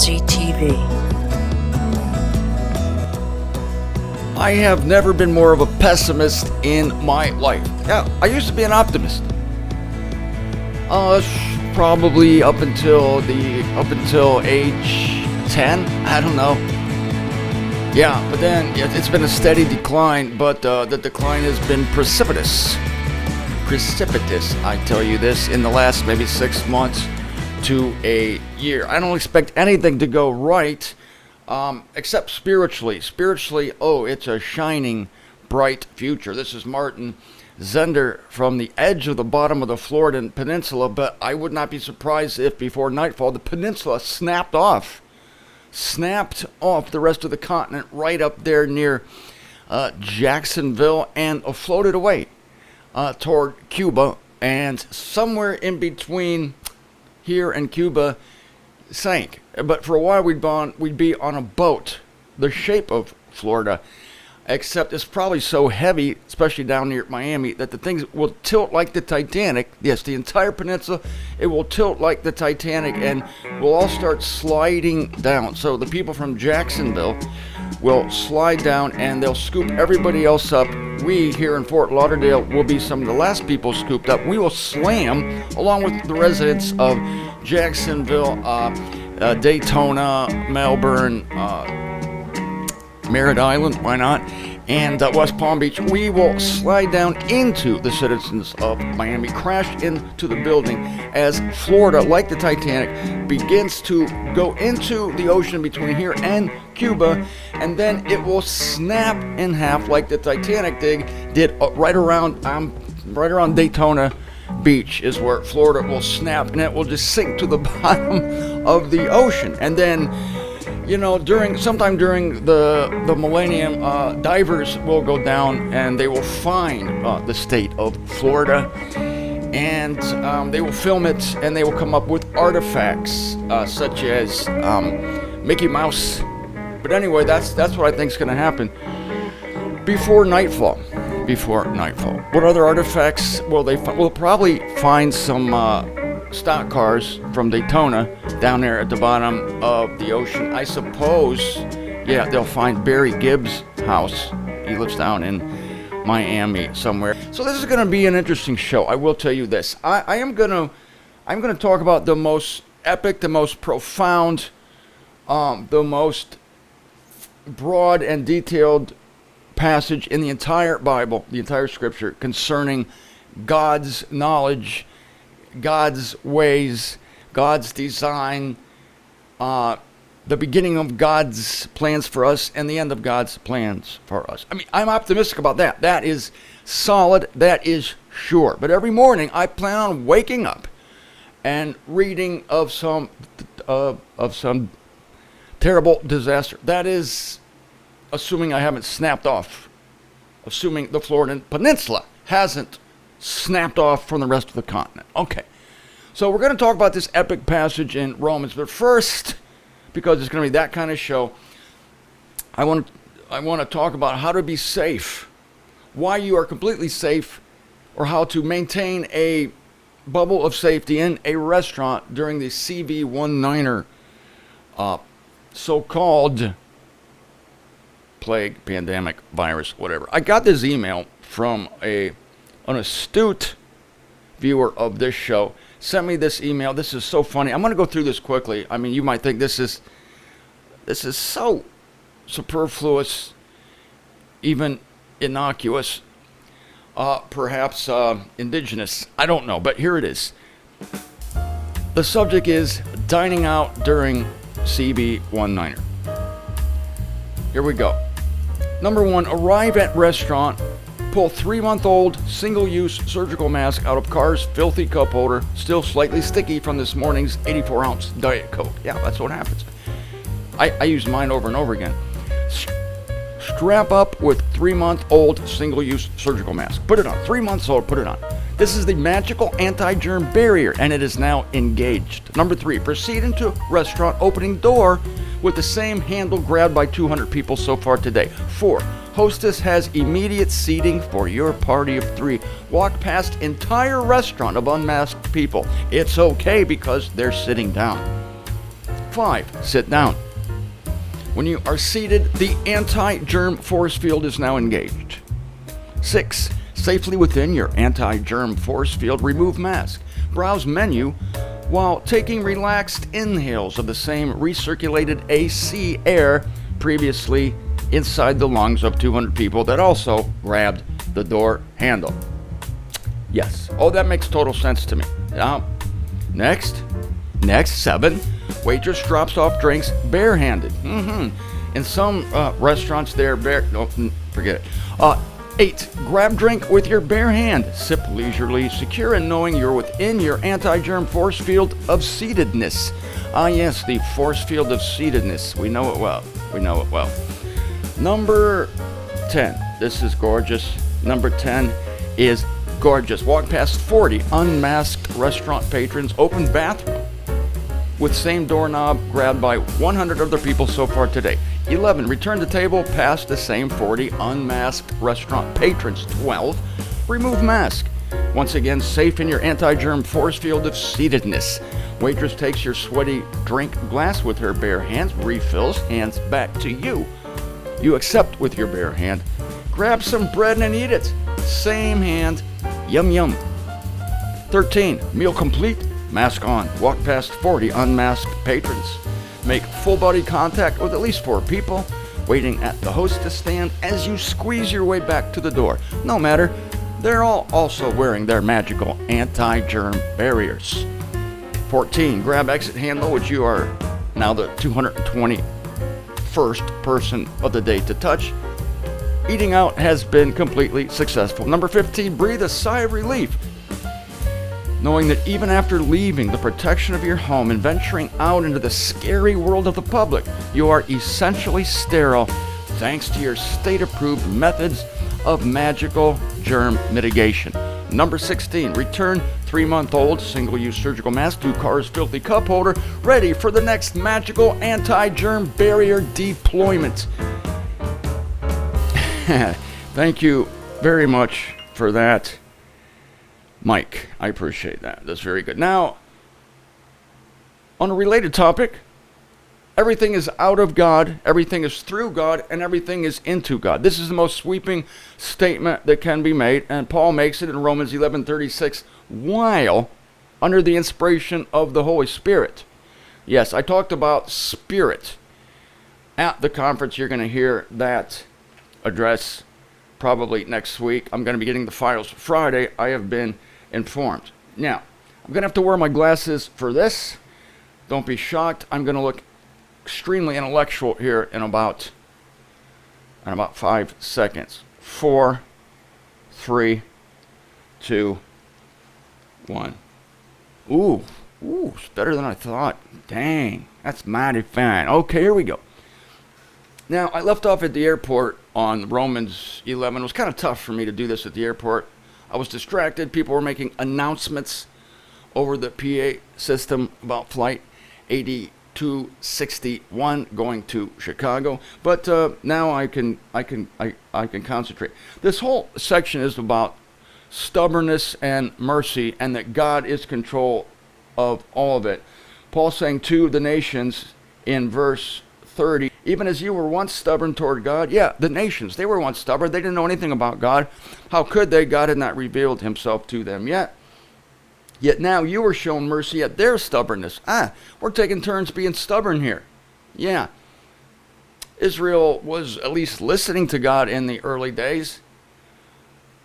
MZTV. I have never been more of a pessimist in my life. Yeah, I used to be an optimist. Probably up until age 10. I don't know. Yeah, but then it's been a steady decline, but the decline has been precipitous. Precipitous, I tell you this, in the last maybe 6 months to a year. I don't expect anything to go right, except spiritually. Spiritually, it's a shining, bright future. This is Martin Zender from the edge of the bottom of the Florida Peninsula, but I would not be surprised if before nightfall the peninsula snapped off the rest of the continent right up there near Jacksonville and floated away toward Cuba, and somewhere in between here and Cuba sank. But for a while we'd be on a boat the shape of Florida, except it's probably so heavy, especially down near Miami, that the things will tilt like the Titanic. Yes, the entire peninsula, it will tilt like the Titanic, and we'll all start sliding down. So the people from Jacksonville will slide down, and they'll scoop everybody else up. We here in Fort Lauderdale will be some of the last people scooped up. We will slam, along with the residents of Jacksonville, Daytona, Melbourne, Merritt Island, why not, and West Palm Beach. We will slide down into the citizens of Miami, crash into the building as Florida, like the Titanic, begins to go into the ocean between here and Cuba, and then it will snap in half like the Titanic did right around Daytona Beach is where Florida will snap, and it will just sink to the bottom of the ocean. And then, sometime during the millennium, divers will go down and they will find the state of Florida, and they will film it, and they will come up with artifacts such as Mickey Mouse. But anyway, that's what I think is going to happen before nightfall. What other artifacts will they find? We'll probably find some stock cars from Daytona down there at the bottom of the ocean. I suppose, they'll find Barry Gibbs' house. He lives down in Miami somewhere. So this is going to be an interesting show. I will tell you this. I'm going to talk about the most epic, the most profound, the most broad and detailed passage in the entire Bible, the entire Scripture, concerning God's knowledge, God's ways, God's design, the beginning of God's plans for us, and the end of God's plans for us. I mean, I'm optimistic about that. That is solid. That is sure. But every morning, I plan on waking up and reading of some terrible disaster. That is assuming I haven't snapped off, assuming the Florida Peninsula hasn't snapped off from the rest of the continent. Okay, so we're going to talk about this epic passage in Romans, but first, because it's going to be that kind of show, I want to talk about how to be safe, why you are completely safe, or how to maintain a bubble of safety in a restaurant during the CV-19er so-called plague, pandemic, virus, whatever. I got this email from an astute viewer of this show. Sent me this email. This is so funny. I'm going to go through this quickly. I mean, you might think this is so superfluous, even innocuous, perhaps indigenous. I don't know, but here it is. The subject is dining out during CV-19er. Here we go. Number 1, arrive at restaurant, pull 3-month-old single-use surgical mask out of car's filthy cup holder, still slightly sticky from this morning's 84-ounce Diet Coke. Yeah, that's what happens. I use mine over and over again. Strap up with 3-month-old single-use surgical mask. Put it on. 3 months old, put it on. This is the magical anti-germ barrier, and it is now engaged. Number 3, proceed into restaurant opening door with the same handle grabbed by 200 people so far today. 4, hostess has immediate seating for your party of 3. Walk past entire restaurant of unmasked people. It's okay because they're sitting down. 5. Sit down. When you are seated, the anti-germ force field is now engaged. 6. Safely within your anti-germ force field, remove mask. Browse menu while taking relaxed inhales of the same recirculated AC air previously inside the lungs of 200 people that also grabbed the door handle. Yes. Oh, that makes total sense to me. Next, 7. Waitress drops off drinks barehanded. In some restaurants, they're no, forget it. 8. Grab drink with your bare hand. Sip leisurely, secure and knowing you're within your anti-germ force field of seatedness. Yes, the force field of seatedness. We know it well. Number 10. This is gorgeous. Number 10 is gorgeous. Walk past 40 unmasked restaurant patrons, open bathroom with same doorknob grabbed by 100 other people so far today. 11. Return to table past the same 40 unmasked restaurant patrons. 12. Remove mask. Once again, safe in your anti-germ force field of seatedness. Waitress takes your sweaty drink glass with her bare hands, refills, hands back to you. You accept with your bare hand. Grab some bread and eat it. Same hand. Yum yum. 13. Meal complete. Mask on. Walk past 40 unmasked patrons. Make full body contact with at least 4 people waiting at the hostess stand as you squeeze your way back to the door. No matter, they're all also wearing their magical anti-germ barriers. 14. Grab exit handle, which you are now the 221st person of the day to touch. Eating out has been completely successful. Number 15. Breathe a sigh of relief, knowing that even after leaving the protection of your home and venturing out into the scary world of the public, you are essentially sterile thanks to your state-approved methods of magical germ mitigation. Number 16. Return 3-month-old single-use surgical mask to car's filthy cup holder, ready for the next magical anti-germ barrier deployment. Thank you very much for that, Mike. I appreciate that. That's very good. Now, on a related topic, everything is out of God, everything is through God, and everything is into God. This is the most sweeping statement that can be made, and Paul makes it in Romans 11:36 while under the inspiration of the Holy Spirit. Yes, I talked about spirit at the conference. You're going to hear that address probably next week. I'm going to be getting the files Friday. I have been informed. Now, I'm going to have to wear my glasses for this. Don't be shocked. I'm going to look extremely intellectual here in about 5 seconds. 4, 3, 2, 1. Ooh, it's better than I thought. Dang, that's mighty fine. Okay, here we go. Now, I left off at the airport on Romans 11. It was kind of tough for me to do this at the airport. I was distracted. People were making announcements over the PA system about flight 8261 going to Chicago. But now I can concentrate. This whole section is about stubbornness and mercy, and that God is control of all of it. Paul saying to the nations in verse 30, even as you were once stubborn toward God. Yeah, the nations, they were once stubborn. They didn't know anything about God. How could they? God had not revealed himself to them yet. Yet now you were shown mercy at their stubbornness. We're taking turns being stubborn here. Yeah. Israel was at least listening to God in the early days.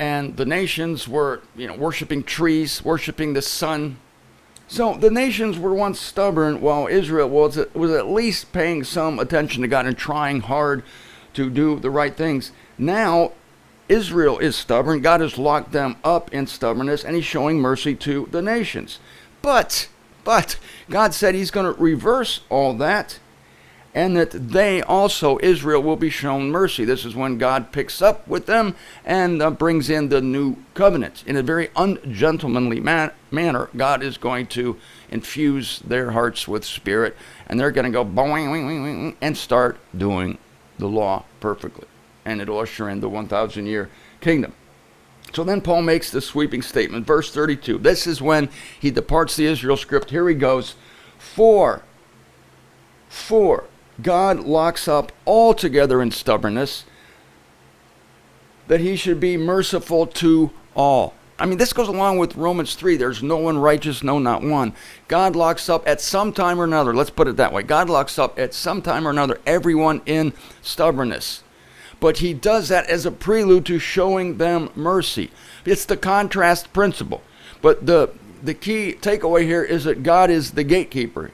And the nations were, worshiping trees, worshiping the sun. So the nations were once stubborn while Israel was at least paying some attention to God and trying hard to do the right things. Now Israel is stubborn. God has locked them up in stubbornness, and he's showing mercy to the nations. But God said he's going to reverse all that, and that they also, Israel, will be shown mercy. This is when God picks up with them and brings in the new covenant. In a very ungentlemanly manner, God is going to infuse their hearts with spirit, and they're going to go boing, boing, boing, boing, and start doing the law perfectly. And it'll usher in the 1,000-year kingdom. So then Paul makes this sweeping statement. Verse 32. This is when he departs the Israel script. Here he goes. For For God locks up altogether in stubbornness, that he should be merciful to all. I mean, this goes along with Romans 3. There's no one righteous, no, not one. God locks up at some time or another. Let's put it that way. God locks up at some time or another everyone in stubbornness. But he does that as a prelude to showing them mercy. It's the contrast principle. But the key takeaway here is that God is the gatekeeper.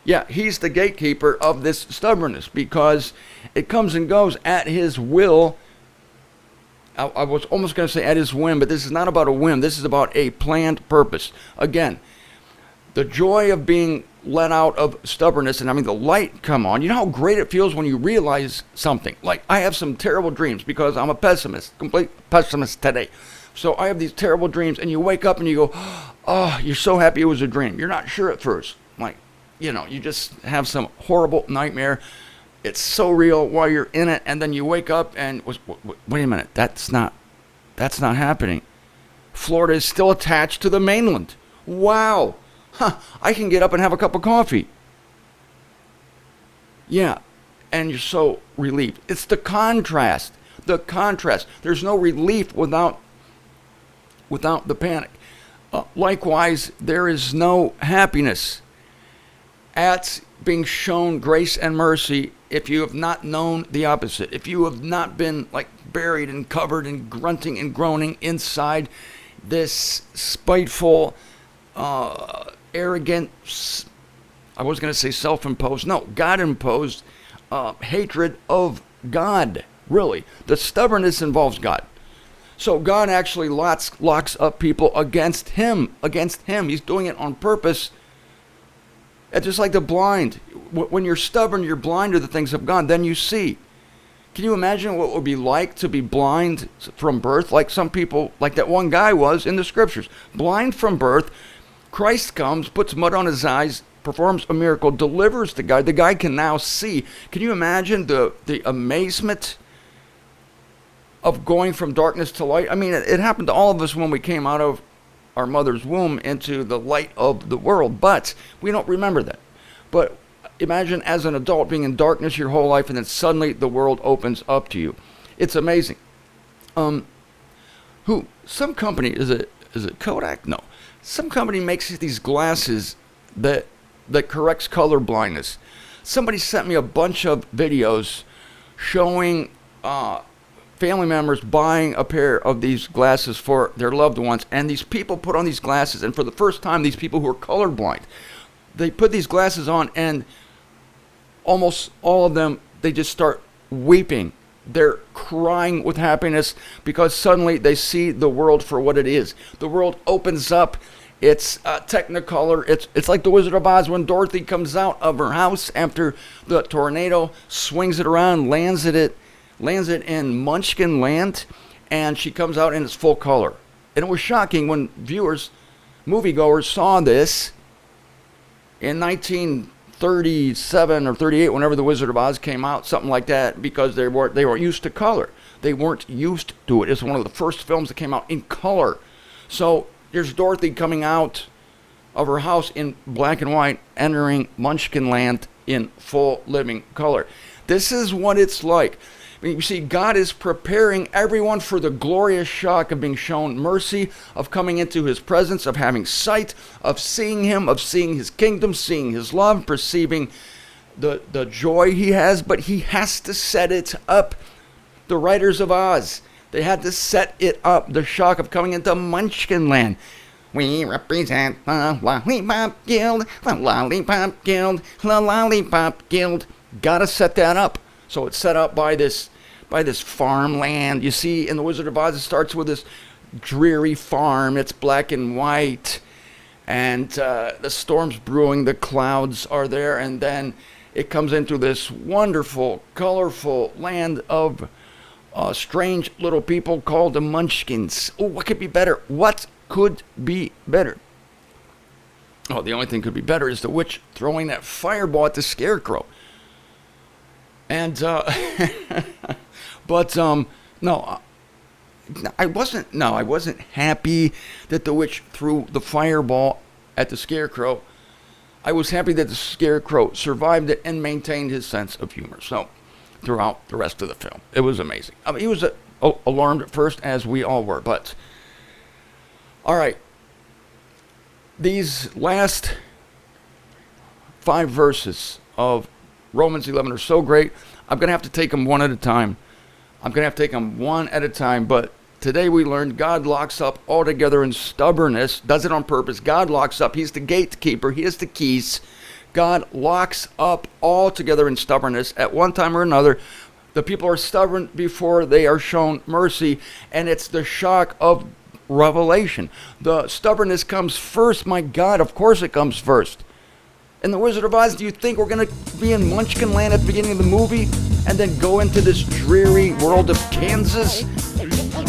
Yeah, he's the gatekeeper of this stubbornness because it comes and goes at his will. I was almost going to say at his whim, but this is not about a whim. This is about a planned purpose. Again, the joy of being let out of stubbornness, and I mean the light come on. You know how great it feels when you realize something. Like, I have some terrible dreams because I'm a pessimist, complete pessimist today. So I have these terrible dreams, and you wake up and you go, oh, you're so happy it was a dream. You're not sure at first. Like, you just have some horrible nightmare. It's so real while you're in it, and then you wake up and, wait a minute, that's not happening. Florida is still attached to the mainland. Wow. I can get up and have a cup of coffee. Yeah, and you're so relieved. It's the contrast. The contrast. There's no relief without the panic. Likewise, there is no happiness at being shown grace and mercy if you have not known the opposite. If you have not been like buried and covered and grunting and groaning inside this spiteful, arrogant, I was going to say self-imposed, no, God-imposed hatred of God, really. The stubbornness involves God. So God actually locks up people against him. He's doing it on purpose. It's just like the blind. When you're stubborn, you're blind to the things of God. Then you see. Can you imagine what it would be like to be blind from birth? Like some people, like that one guy was in the scriptures. Blind from birth. Christ comes, puts mud on his eyes, performs a miracle, delivers the guy. The guy can now see. Can you imagine the amazement of going from darkness to light? I mean, it happened to all of us when we came out of our mother's womb into the light of the world, but we don't remember that. But imagine as an adult being in darkness your whole life, and then suddenly the world opens up to you. It's amazing. Some company, is it Kodak? No. Some company makes these glasses that corrects color blindness. Somebody sent me a bunch of videos showing family members buying a pair of these glasses for their loved ones, and these people put on these glasses, and for the first time, these people who are colorblind, they put these glasses on, and almost all of them, they just start weeping. They're crying with happiness because suddenly they see the world for what it is. The world opens up. It's technicolor. It's like the Wizard of Oz when Dorothy comes out of her house after the tornado, swings it around, lands it in Munchkin Land, and she comes out in its full color. And it was shocking when moviegoers saw this in 1937 or 38, whenever the Wizard of Oz came out, something like that, because they weren't used to color. They weren't used to it. It's one of the first films that came out in color. So there's Dorothy coming out of her house in black and white, entering Munchkin Land in full living color. This is what it's like. You see, God is preparing everyone for the glorious shock of being shown mercy, of coming into his presence, of having sight, of seeing him, of seeing his kingdom, seeing his love, perceiving the joy he has, but he has to set it up. The writers of Oz, they had to set it up, the shock of coming into Munchkin Land. We represent the Lollipop Guild, the Lollipop Guild, the Lollipop Guild. Gotta set that up. So it's set up by this farmland. You see, in the Wizard of Oz, it starts with this dreary farm. It's black and white, and the storm's brewing. The clouds are there, and then it comes into this wonderful, colorful land of strange little people called the Munchkins. Oh, what could be better? What could be better? Oh, the only thing could be better is the witch throwing that fireball at the scarecrow. And but no, I wasn't happy that the witch threw the fireball at the scarecrow. I was happy that the Scarecrow survived it and maintained his sense of humor. So, throughout the rest of the film, it was amazing. I mean, he was alarmed at first, as we all were, but all right. These last 5 verses of Romans 11 are so great. I'm going to have to take them one at a time. But today we learned God locks up altogether in stubbornness, does it on purpose. God locks up. He's the gatekeeper. He has the keys. God locks up altogether in stubbornness at one time or another. The people are stubborn before they are shown mercy, and it's the shock of revelation. The stubbornness comes first. My God, of course it comes first. In The Wizard of Oz, do you think we're going to be in Munchkin Land at the beginning of the movie and then go into this dreary world of Kansas?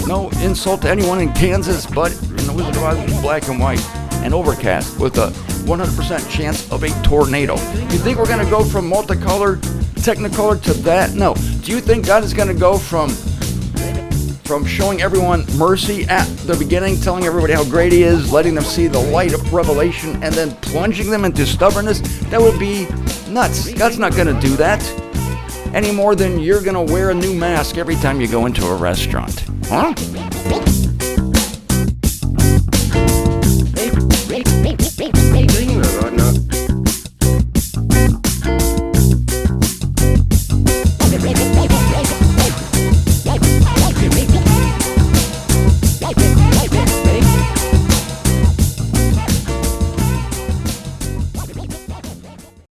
No insult to anyone in Kansas, but in The Wizard of Oz, it's black and white and overcast with a 100% chance of a tornado. You think we're going to go from multicolor, technicolor to that? No. Do you think God is going to go from showing everyone mercy at the beginning, telling everybody how great he is, letting them see the light of revelation, and then plunging them into stubbornness? That would be nuts. God's not going to do that any more than you're going to wear a new mask every time you go into a restaurant. Huh?